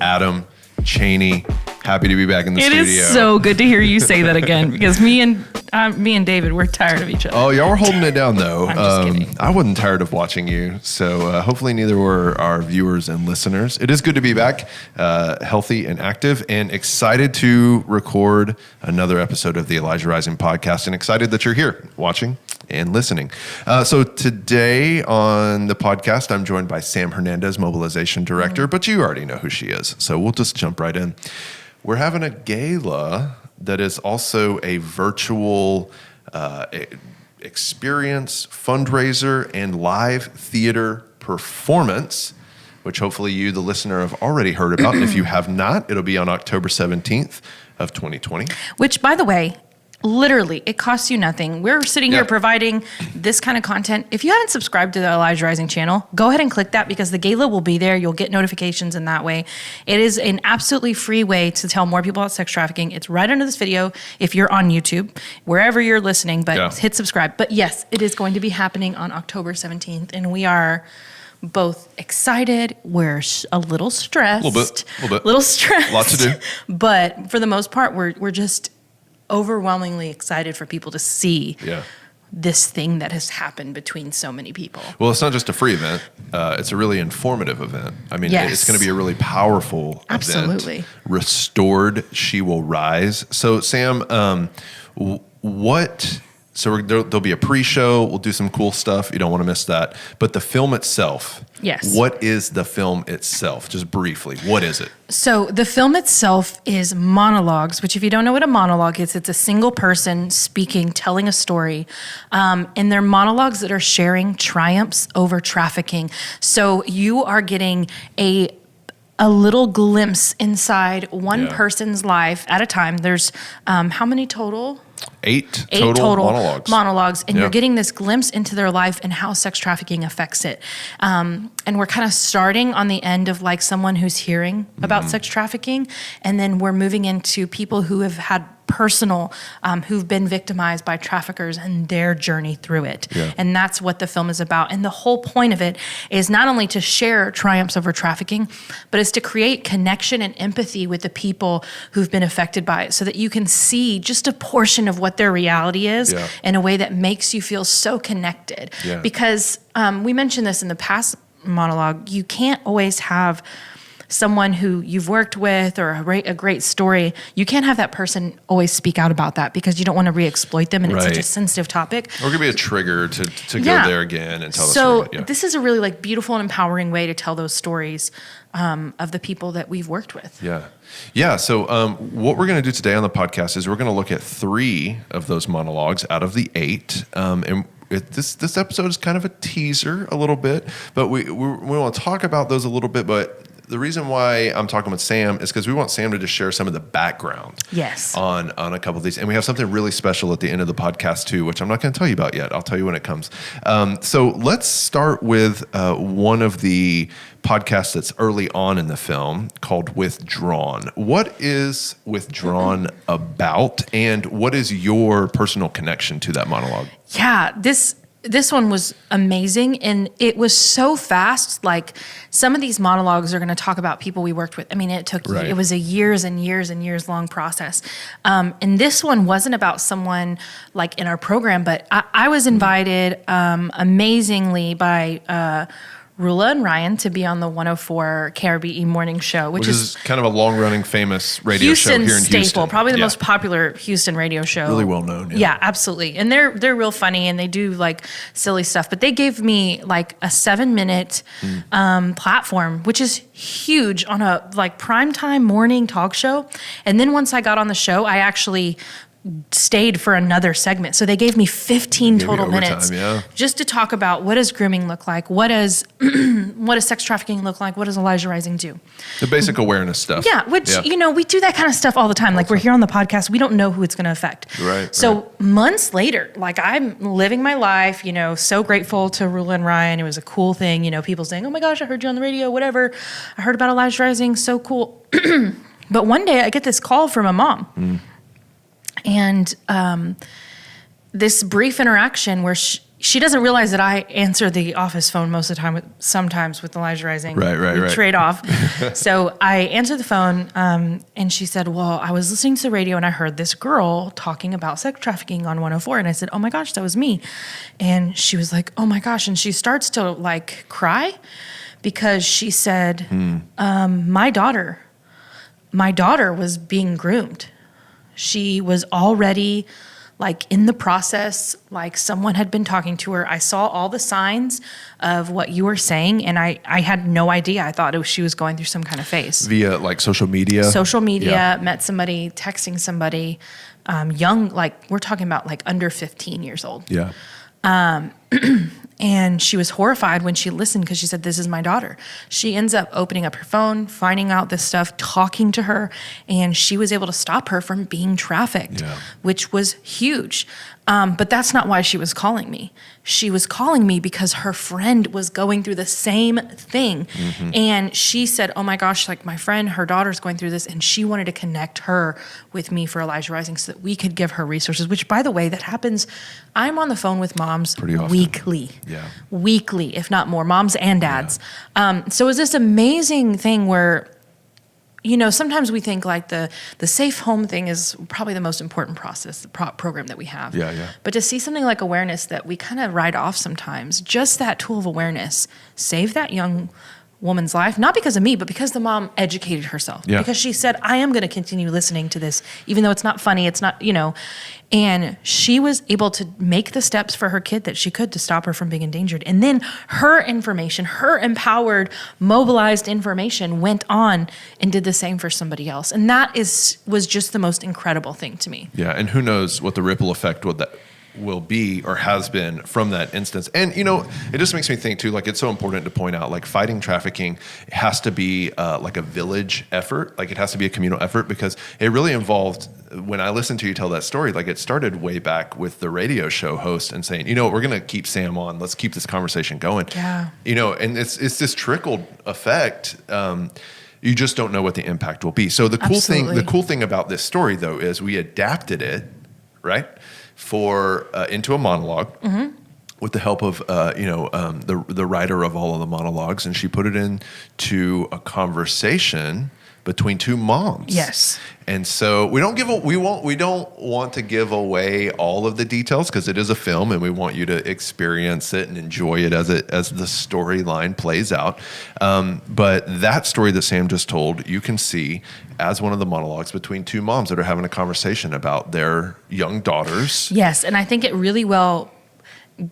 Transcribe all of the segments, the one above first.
Adam Cheney. Happy to be back in the studio. It is so good to hear you say that again, because me and David, we're tired of each other. Oh, y'all were holding it down, though. I'm just kidding. I wasn't tired of watching you, so hopefully neither were our viewers and listeners. It is good to be back, healthy and active, and excited to record another episode of the Elijah Rising podcast, and excited that you're here watching and listening. So today on the podcast, I'm joined by Sam Hernandez, Mobilization Director, but you already know who she is, so we'll just jump right in. We're having a gala that is also a virtual experience, fundraiser, and live theater performance, which hopefully you, the listener, have already heard about. If you have not, it'll be on October 17th of 2020. Which, by the way, literally, it costs you nothing. We're sitting here providing this kind of content. If you haven't subscribed to the Elijah Rising channel, go ahead and click that because the gala will be there. You'll get notifications in that way. It is an absolutely free way to tell more people about sex trafficking. It's right under this video if you're on YouTube, wherever you're listening, but hit subscribe. But yes, it is going to be happening on October 17th, and we are both excited. We're a little stressed. A little bit. Stressed. Lots to do. But for the most part, we're just overwhelmingly excited for people to see this thing that has happened between so many people. Well, it's not just a free event. It's a really informative event. I mean, it's going to be a really powerful event. Restored, She Will Rise. So, Sam, So there'll be a pre-show. We'll do some cool stuff. You don't want to miss that. But the film itself. Yes. What is the film itself? Just briefly, what is it? So the film itself is monologues, which if you don't know what a monologue is, it's a single person speaking, telling a story. And they're monologues that are sharing triumphs over trafficking. So you are getting a little glimpse inside one person's life at a time. There's how many total? Eight total monologues, and you're getting this glimpse into their life and how sex trafficking affects it. And we're kind of starting on the end of like someone who's hearing about sex trafficking, and then we're moving into people who have had personal, who've been victimized by traffickers and their journey through it. And that's what the film is about. And the whole point of it is not only to share triumphs over trafficking, but it's to create connection and empathy with the people who've been affected by it so that you can see just a portion of what their reality is in a way that makes you feel so connected. Because we mentioned this in the past monologue, you can't always have someone who you've worked with or a great story, you can't have that person always speak out about that because you don't want to re-exploit them, and it's such a sensitive topic. Or it could be a trigger to go there again and tell the story. So this is a really like beautiful and empowering way to tell those stories of the people that we've worked with. So what we're going to do today on the podcast is we're going to look at 3 of those monologues out of the 8. And this episode is kind of a teaser a little bit, but we want to talk about those a little bit, but the reason why I'm talking with Sam is because we want Sam to just share some of the background on a couple of these. And we have something really special at the end of the podcast too, which I'm not going to tell you about yet. I'll tell you when it comes. So let's start with one of the podcasts that's early on in the film called Withdrawn. What is Withdrawn about, and what is your personal connection to that monologue? This one was amazing, and it was so fast. Like, some of these monologues are going to talk about people we worked with. I mean, it was a years and years and years long process. And this one wasn't about someone like in our program, but I was invited amazingly by Rula and Ryan to be on the 104 KRBE morning show, which is kind of a long-running famous radio show here in Houston. Probably the most popular Houston radio show. Really well known. Yeah, absolutely. And they're real funny, and they do like silly stuff. But they gave me like a 7-minute platform, which is huge on a like primetime morning talk show. And then once I got on the show, I actually stayed for another segment. So they gave me 15 total minutes just to talk about what does grooming look like? What does sex trafficking look like? What does Elijah Rising do? The basic awareness stuff. We do that kind of stuff all the time. Like, we're here on the podcast, we don't know who it's going to affect. So months later, like, I'm living my life, so grateful to Rula and Ryan. It was a cool thing, people saying, oh my gosh, I heard you on the radio, whatever. I heard about Elijah Rising, so cool. But one day I get this call from a mom. And this brief interaction where she doesn't realize that I answer the office phone most of the time, sometimes with Elijah Rising. Right. We trade off. So I answered the phone, and she said, well, I was listening to the radio and I heard this girl talking about sex trafficking on 104. And I said, oh my gosh, that was me. And she was like, oh my gosh. And she starts to like cry because she said, my daughter was being groomed. She was already like in the process, like someone had been talking to her. I saw all the signs of what you were saying, and I had no idea. I thought she was going through some kind of phase. Via like social media? Social media, met somebody, texting somebody, young, like we're talking about like under 15 years old. Yeah. And she was horrified when she listened because she said, this is my daughter. She ends up opening up her phone, finding out this stuff, talking to her, and she was able to stop her from being trafficked, which was huge. But that's not why she was calling me. She was calling me because her friend was going through the same thing. And she said, oh my gosh, like my friend, her daughter's going through this, and she wanted to connect her with me for Elijah Rising so that we could give her resources, which by the way, that happens. I'm on the phone with moms pretty often. Weekly, if not more, moms and dads. So it's this amazing thing where, you know, sometimes we think like the safe home thing is probably the most important program that we have. But to see something like awareness that we kind of write off sometimes, just that tool of awareness, save that young woman's life, not because of me, but because the mom educated herself. Because she said, I am going to continue listening to this, even though it's not funny, it's not, you know. And she was able to make the steps for her kid that she could to stop her from being endangered. And then her information, her empowered, mobilized information went on and did the same for somebody else. And that was just the most incredible thing to me. Yeah, and who knows what the ripple effect will be or has been from that instance. And, you know, it just makes me think too, like it's so important to point out, like fighting trafficking has to be like a village effort. Like it has to be a communal effort because it really involved, when I listened to you tell that story, like it started way back with the radio show host and saying, you know, we're going to keep Sam on. Let's keep this conversation going. Yeah. You know, and it's this trickled effect. You just don't know what the impact will be. So the cool thing about this story though, is we adapted it, right? Into a monologue with the help of the writer of all of the monologues, and she put it into a conversation between two moms. Yes. And so we don't want to give away all of the details because it is a film and we want you to experience it and enjoy it as the storyline plays out. But that story that Sam just told, you can see as one of the monologues between two moms that are having a conversation about their young daughters. Yes, and I think it really well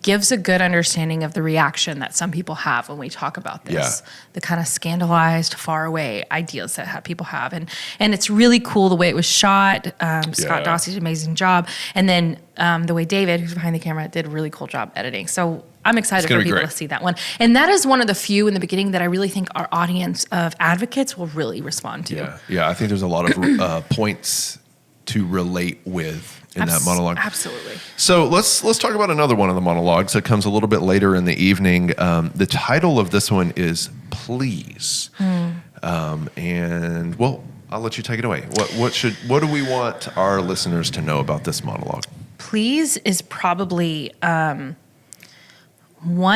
gives a good understanding of the reaction that some people have when we talk about this. The kind of scandalized, far away ideas that people have. And it's really cool the way it was shot. Scott Dossey's amazing job. And then the way David, who's behind the camera, did a really cool job editing. So I'm excited for people to see that one. And that is one of the few in the beginning that I really think our audience of advocates will really respond to. Yeah, I think there's a lot of points to relate with in that monologue. Absolutely. So let's talk about another one of the monologues that comes a little bit later in the evening. The title of this one is Please. And well, I'll let you take it away. What do we want our listeners to know about this monologue? Please is probably one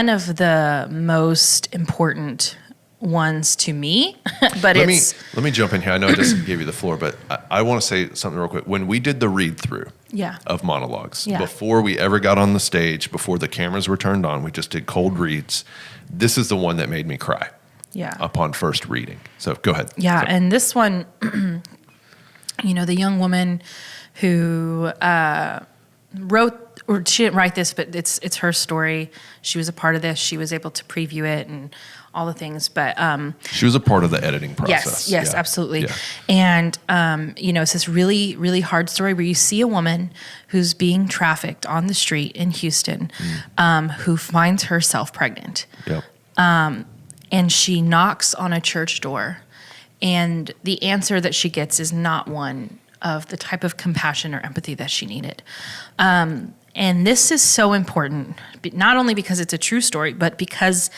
of the most important ones to me, but let me jump in here. I know I just gave you the floor, but I want to say something real quick. When we did the read through of monologues, before we ever got on the stage, before the cameras were turned on, we just did cold reads. This is the one that made me cry. Upon first reading. So go ahead. And this one, you know, the young woman who wrote, or she didn't write this, but it's her story. She was a part of this. She was able to preview it and all the things, but she was a part of the editing process. Yes, absolutely. And you know, it's this really, really hard story where you see a woman who's being trafficked on the street in Houston, who finds herself pregnant. And she knocks on a church door, and the answer that she gets is not one of the type of compassion or empathy that she needed. And this is so important, not only because it's a true story, but because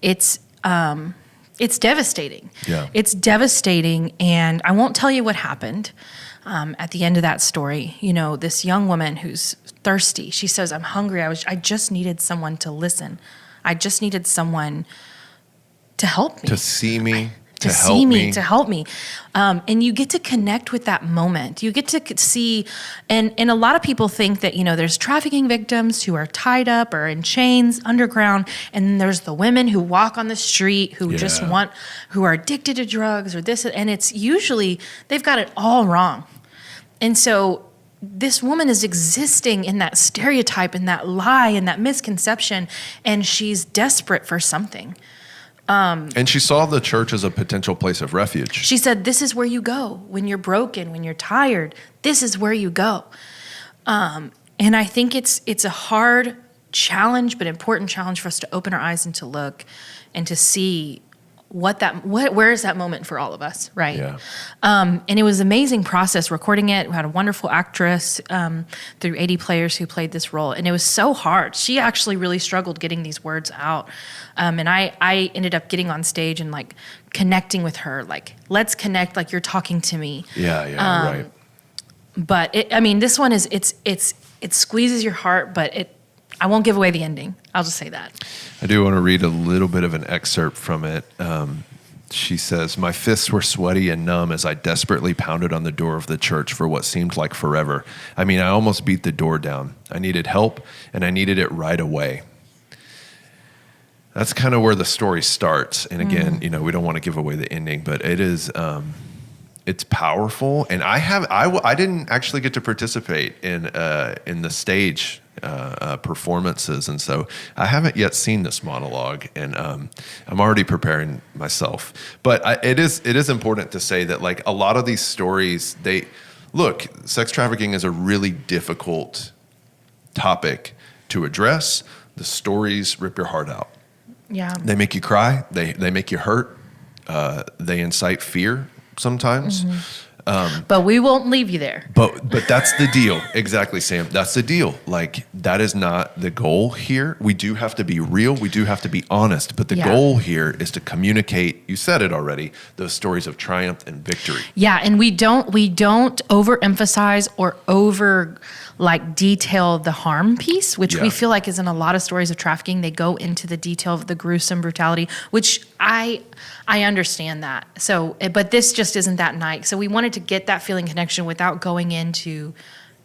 it's it's devastating. Yeah. It's devastating. And I won't tell you what happened at the end of that story. You know, this young woman who's thirsty, she says, I'm hungry. I just needed someone to listen. I just needed someone to help me. To see me. To see me, to help me. And you get to connect with that moment. You get to see, and a lot of people think that, you know, there's trafficking victims who are tied up or in chains underground, and then there's the women who walk on the street who just who are addicted to drugs or this, and it's usually, they've got it all wrong. And so this woman is existing in that stereotype and that lie and that misconception, and she's desperate for something. And she saw the church as a potential place of refuge. She said, this is where you go when you're broken, when you're tired. This is where you go. And I think it's a hard challenge, but important challenge for us to open our eyes and to look and to see where is that moment for all of us, right? Yeah. And it was an amazing process recording it. We had a wonderful actress through 80 players who played this role, and it was so hard. She actually really struggled getting these words out. And I ended up getting on stage and like connecting with her, like, let's connect like you're talking to me. Yeah, right. But this one is, it squeezes your heart, but I won't give away the ending. I'll just say that. I do want to read a little bit of an excerpt from it. She says, my fists were sweaty and numb as I desperately pounded on the door of the church for what seemed like forever. I mean, I almost beat the door down. I needed help, and I needed it right away. That's kind of where the story starts. And again, you know, we don't want to give away the ending, but it is, it's powerful. And I didn't actually get to participate in the stage performances, and so I haven't yet seen this monologue, and I'm already preparing myself. But it is important to say that, like, a lot of these stories, sex trafficking is a really difficult topic to address. The stories rip your heart out. Yeah, they make you cry. They make you hurt. They incite fear sometimes. But we won't leave you there. But that's the deal. Exactly, Sam. That's the deal. Like, that is not the goal here. We do have to be real. We do have to be honest. But the goal here is to communicate, you said it already, those stories of triumph and victory. Yeah, and we don't overemphasize or detail the harm piece, which we feel like is in a lot of stories of trafficking. They go into the detail of the gruesome brutality, which I understand that. So, but this just isn't that night. So we wanted to get that feeling connection without going into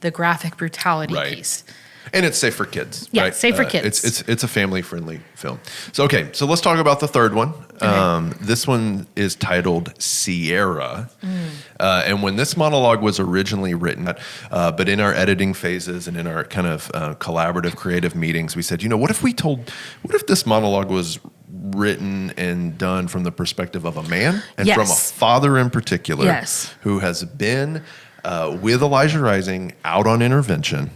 the graphic brutality piece. And it's safe for kids. Yeah, right? safe for kids. It's a family-friendly film. So let's talk about the third one. Okay. This one is titled Sierra. And when this monologue was originally written, but in our editing phases and in our kind of collaborative creative meetings, we said, what if this monologue was written and done from the perspective of a man and from a father in particular who has been with Elijah Rising out on intervention.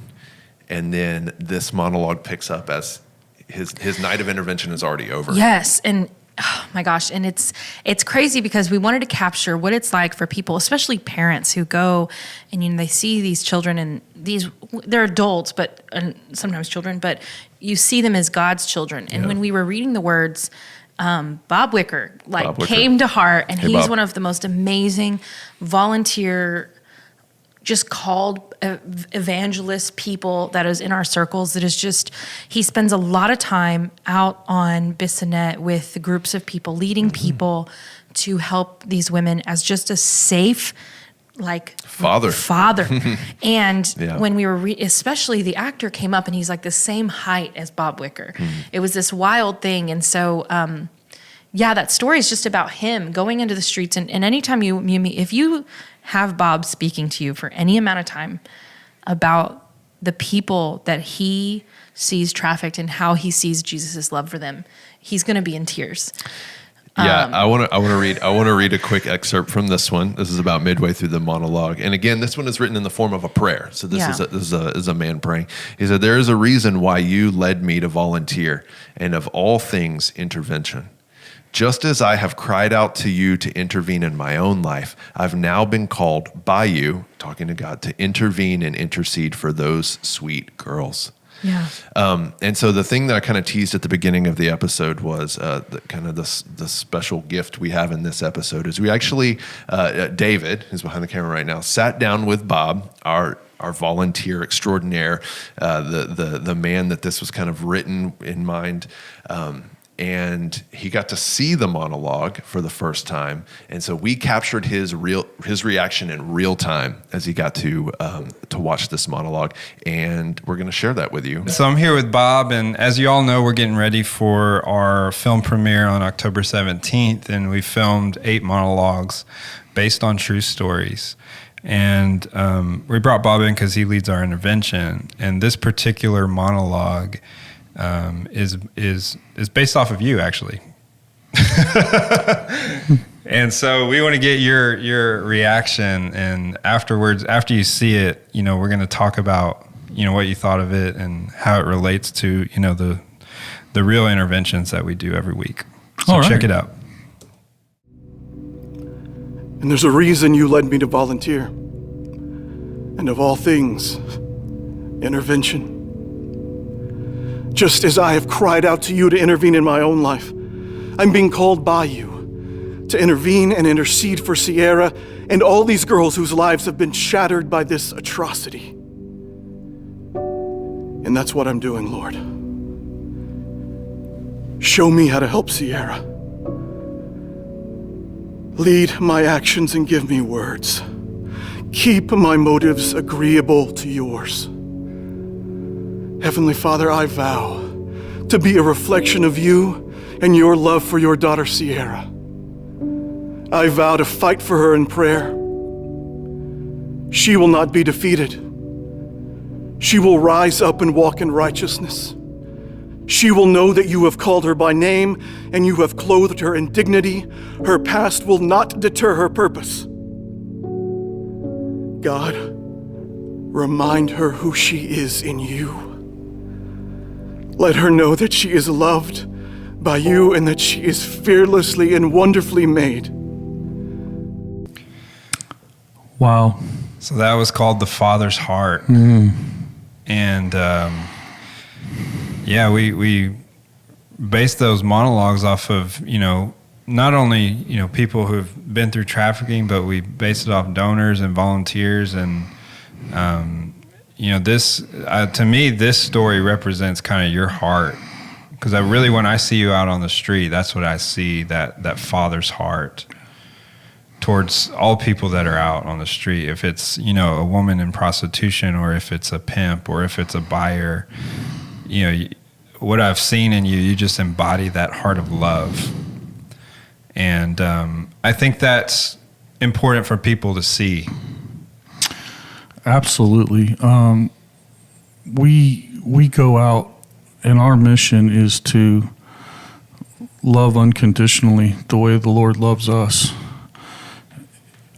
And then this monologue picks up as his night of intervention is already over. Yes, and oh my gosh, and it's crazy because we wanted to capture what it's like for people, especially parents who go and they see these children, and they're adults, and sometimes children, but you see them as God's children. And when we were reading the words, Bob Wicker came to heart, and he's Bob. One of the most amazing volunteer, just called evangelist people that is in our circles. That is just, he spends a lot of time out on Bissonnette with groups of people, leading people to help these women as just a safe, father. And when we were, especially the actor came up and he's like the same height as Bob Wicker. It was this wild thing. And so, that story is just about him going into the streets. And anytime you meet, if you have Bob speaking to you for any amount of time about the people that he sees trafficked and how he sees Jesus' love for them, he's going to be in tears. I want to read a quick excerpt from this one. This is about midway through the monologue, and again, this one is written in the form of a prayer. So this is a man praying. He said, "There is a reason why you led me to volunteer, and of all things, intervention. Just as I have cried out to you to intervene in my own life, I've now been called by you," talking to God, "to intervene and intercede for those sweet girls." Yeah. And so the thing that I kind of teased at the beginning of the episode was the special gift we have in this episode is we actually, David, who's behind the camera right now, sat down with Bob, our volunteer extraordinaire, the man that this was kind of written in mind. And he got to see the monologue for the first time, and so we captured his reaction in real time as he got to watch this monologue, and we're going to share that with you. So I'm here with Bob, and as you all know, we're getting ready for our film premiere on October 17th, and we filmed 8 monologues based on true stories. And we brought Bob in because he leads our intervention, and this particular monologue is based off of you, actually. And so we want to get your reaction, and afterwards, after you see it, we're going to talk about what you thought of it and how it relates to the real interventions that we do every week. So All right. Check it out. And there's a reason you led me to volunteer. And of all things, intervention. Just as I have cried out to you to intervene in my own life, I'm being called by you to intervene and intercede for Sierra and all these girls whose lives have been shattered by this atrocity. And that's what I'm doing, Lord. Show me how to help Sierra. Lead my actions and give me words. Keep my motives agreeable to yours. Heavenly Father, I vow to be a reflection of you and your love for your daughter Sierra. I vow to fight for her in prayer. She will not be defeated. She will rise up and walk in righteousness. She will know that you have called her by name and you have clothed her in dignity. Her past will not deter her purpose. God, remind her who she is in you. Let her know that she is loved by you and that she is fearlessly and wonderfully made. Wow. So that was called The Father's Heart. And we based those monologues off of, not only, people who've been through trafficking, but we based it off donors and volunteers. And, this, to me, this story represents kind of your heart. Because when I see you out on the street, that's what I see, that father's heart towards all people that are out on the street. If it's, a woman in prostitution, or if it's a pimp, or if it's a buyer, what I've seen in you, you just embody that heart of love. And I think that's important for people to see. Absolutely. We go out, and our mission is to love unconditionally the way the Lord loves us.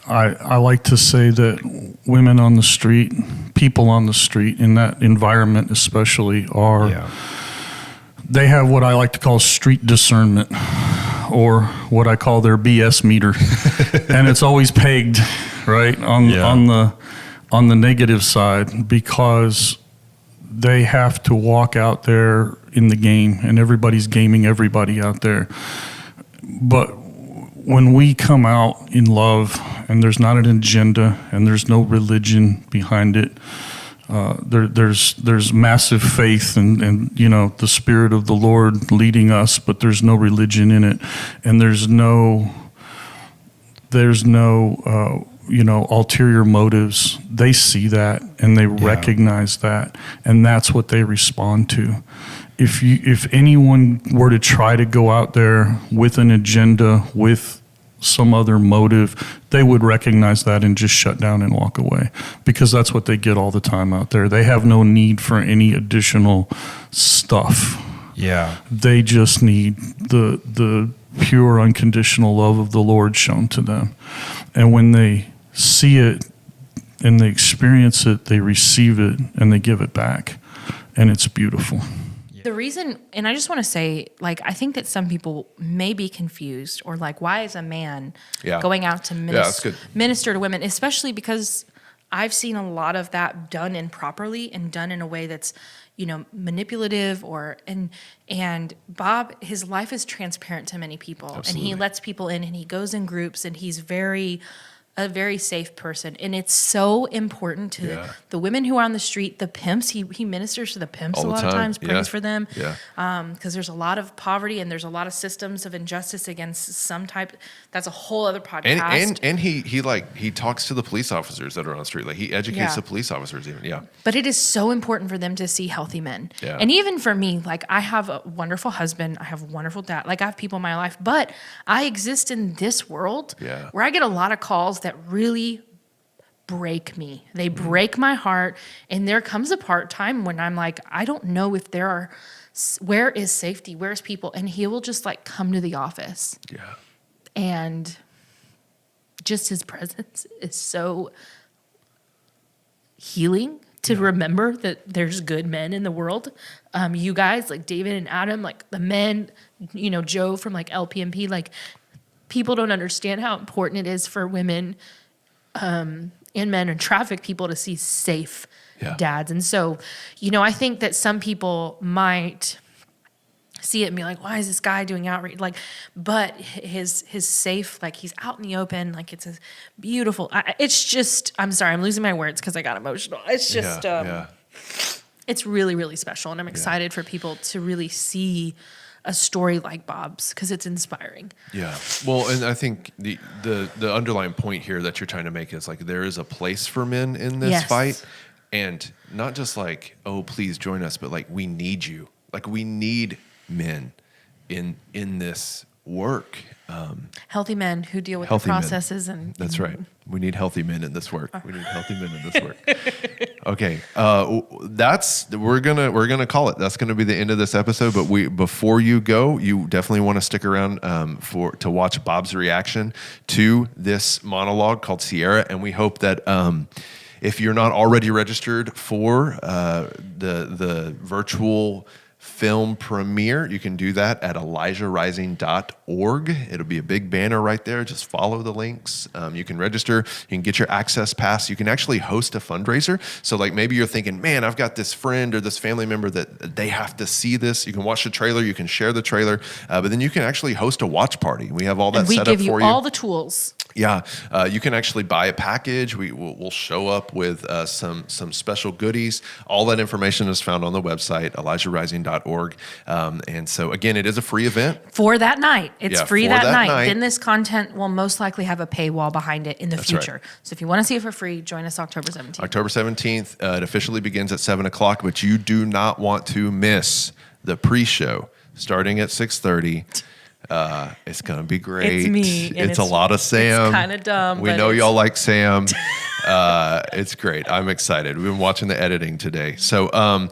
I like to say that women on the street, people on the street, in that environment especially, they have what I like to call street discernment, or what I call their BS meter. And it's always pegged, right, on the negative side, because they have to walk out there in the game, and everybody's gaming everybody out there. But when we come out in love, and there's not an agenda, and there's no religion behind it, there's massive faith and the Spirit of the Lord leading us, but there's no religion in it, and there's no ulterior motives. They see that, and they recognize that, and that's what they respond to. If anyone were to try to go out there with an agenda, with some other motive, they would recognize that and just shut down and walk away, because that's what they get all the time out there. They have no need for any additional stuff. Yeah. They just need the pure, unconditional love of the Lord shown to them. And when they see it and they experience it, they receive it and they give it back. And it's beautiful. The reason, and I just want to say, I think that some people may be confused, or why is a man going out to minister to women, especially because I've seen a lot of that done improperly and done in a way that's, manipulative and Bob, his life is transparent to many people. Absolutely. And he lets people in and he goes in groups and he's a very safe person. And it's so important to the women who are on the street, the pimps. He ministers to the pimps All a the lot time. of times, prays for them. Yeah. Because there's a lot of poverty and there's a lot of systems of injustice against some type. That's a whole other podcast. And he talks to the police officers that are on the street. Like he educates the police officers even. Yeah. But it is so important for them to see healthy men. Yeah. And even for me, like I have a wonderful husband, I have a wonderful dad, like I have people in my life, but I exist in this world where I get a lot of calls that really break me. They break my heart. And there comes a time when I'm like, I don't know if where is safety? Where's people? And he will just like come to the office. Yeah. And just his presence is so healing to remember that there's good men in the world. You guys like David and Adam, like the men, Joe from like LPMP, like people don't understand how important it is for women and men and traffic people to see safe dads. And so, I think that some people might see it and be like, why is this guy doing outreach? Like, but his safe, like he's out in the open, like it's a beautiful, it's just, I'm sorry, I'm losing my words because I got emotional. It's just, it's really, really special. And I'm excited for people to really see a story like Bob's because it's inspiring. Yeah. Well, and I think the underlying point here that you're trying to make is like there is a place for men in this fight, and not just like, oh, please join us, but like we need you. Like we need men in this work. Healthy men who deal with the Healthy men. processes and That's right. We need healthy men in this work. We need healthy men in this work. Okay, we're gonna call it. That's gonna be the end of this episode. But before you go, you definitely want to stick around to watch Bob's reaction to this monologue called Sierra, and we hope that if you're not already registered for the virtual film premiere, you can do that at ElijahRising.org. It'll be a big banner right there. Just follow the links. You can register. You can get your access pass. You can actually host a fundraiser. So like maybe you're thinking, man, I've got this friend or this family member that they have to see this. You can watch the trailer. You can share the trailer. But then you can actually host a watch party. We have all that set up for you. We give you all the tools. Yeah, you can actually buy a package. We'll show up with some special goodies. All that information is found on the website, ElijahRising.org. And so, again, it is a free event. For that night. It's free for that that night. night. Then this content will most likely have a paywall behind it in the future. right. So if you want to see it for free, join us October 17th. October 17th. It officially begins at 7 o'clock, but you do not want to miss the pre-show starting at 6:30. It's gonna be great. It's me. And It's a lot of Sam. It's kind of dumb. We but know it's- y'all like Sam. It's great. I'm excited. We've been watching the editing today. So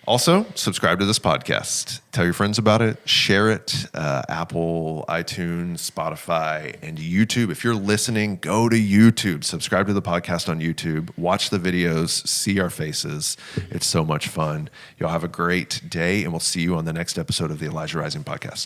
also subscribe to this podcast. Tell your friends about it. Share it. Apple, iTunes, Spotify, and YouTube. If you're listening, go to YouTube. Subscribe to the podcast on YouTube. Watch the videos. See our faces. It's so much fun. Y'all have a great day, and we'll see you on the next episode of the Elijah Rising podcast.